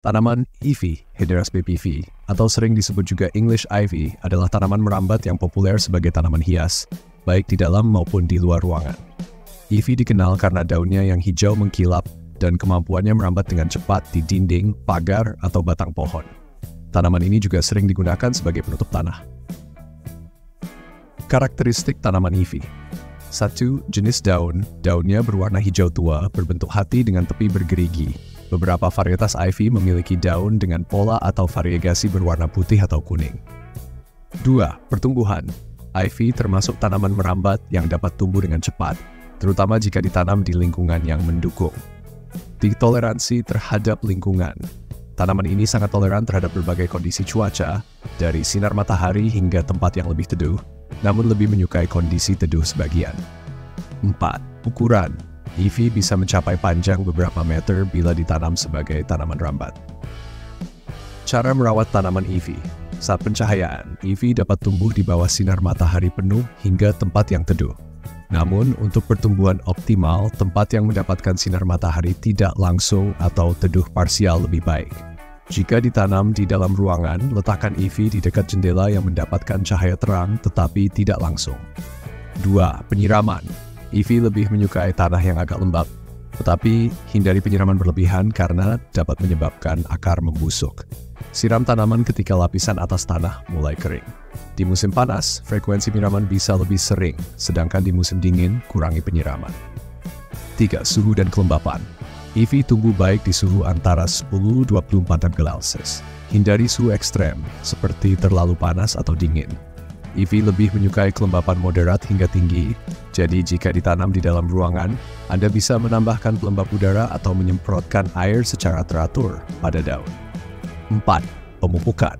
Tanaman ivy, Hederas BPV, atau sering disebut juga English ivy, adalah tanaman merambat yang populer sebagai tanaman hias, baik di dalam maupun di luar ruangan. Ivy dikenal karena daunnya yang hijau mengkilap dan kemampuannya merambat dengan cepat di dinding, pagar, atau batang pohon. Tanaman ini juga sering digunakan sebagai penutup tanah. Karakteristik tanaman ivy. 1. Jenis daun. Daunnya berwarna hijau tua, berbentuk hati dengan tepi bergerigi. Beberapa varietas ivy memiliki daun dengan pola atau variegasi berwarna putih atau kuning. 2. Pertumbuhan. Ivy termasuk tanaman merambat yang dapat tumbuh dengan cepat, terutama jika ditanam di lingkungan yang mendukung. Toleransi terhadap lingkungan. Tanaman ini sangat toleran terhadap berbagai kondisi cuaca, dari sinar matahari hingga tempat yang lebih teduh, namun lebih menyukai kondisi teduh sebagian. 4. Ukuran. Ivy bisa mencapai panjang beberapa meter bila ditanam sebagai tanaman rambat. Cara merawat tanaman ivy. Saat pencahayaan, ivy dapat tumbuh di bawah sinar matahari penuh hingga tempat yang teduh. Namun, untuk pertumbuhan optimal, tempat yang mendapatkan sinar matahari tidak langsung atau teduh parsial lebih baik. Jika ditanam di dalam ruangan, letakkan ivy di dekat jendela yang mendapatkan cahaya terang tetapi tidak langsung. 2. Penyiraman. Ivy lebih menyukai tanah yang agak lembab, tetapi hindari penyiraman berlebihan karena dapat menyebabkan akar membusuk. Siram tanaman ketika lapisan atas tanah mulai kering. Di musim panas, frekuensi penyiraman bisa lebih sering, sedangkan di musim dingin, kurangi penyiraman. 3. Suhu dan kelembapan. Ivy tumbuh baik di suhu antara 10-24 Celcius. Hindari suhu ekstrem, seperti terlalu panas atau dingin. Ivy lebih menyukai kelembapan moderat hingga tinggi, jadi jika ditanam di dalam ruangan, Anda bisa menambahkan pelembab udara atau menyemprotkan air secara teratur pada daun. 4. Pemupukan.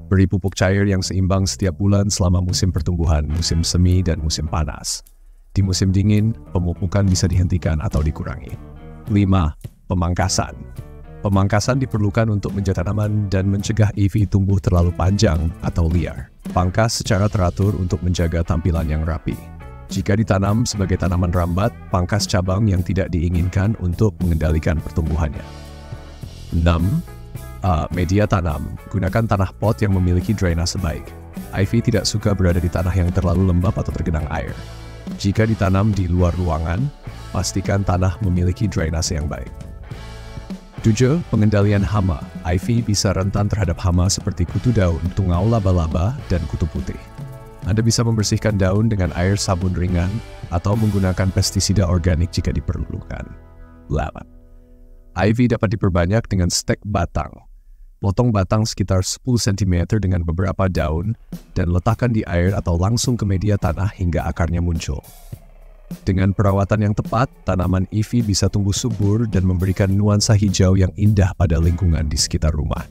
Beri pupuk cair yang seimbang setiap bulan selama musim pertumbuhan, musim semi, dan musim panas. Di musim dingin, pemupukan bisa dihentikan atau dikurangi. 5. Pemangkasan. Pemangkasan diperlukan untuk menjaga tanaman dan mencegah ivy tumbuh terlalu panjang atau liar. Pangkas secara teratur untuk menjaga tampilan yang rapi. Jika ditanam sebagai tanaman rambat, pangkas cabang yang tidak diinginkan untuk mengendalikan pertumbuhannya. 6. Media tanam. Gunakan tanah pot yang memiliki drainase baik. Ivy tidak suka berada di tanah yang terlalu lembab atau tergenang air. Jika ditanam di luar ruangan, pastikan tanah memiliki drainase yang baik. 7. Pengendalian hama. Ivy bisa rentan terhadap hama seperti kutu daun, tungau laba-laba, dan kutu putih. Anda bisa membersihkan daun dengan air sabun ringan atau menggunakan pestisida organik jika diperlukan. 8. Ivy dapat diperbanyak dengan stek batang. Potong batang sekitar 10 cm dengan beberapa daun dan letakkan di air atau langsung ke media tanah hingga akarnya muncul. Dengan perawatan yang tepat, tanaman ivy bisa tumbuh subur dan memberikan nuansa hijau yang indah pada lingkungan di sekitar rumah.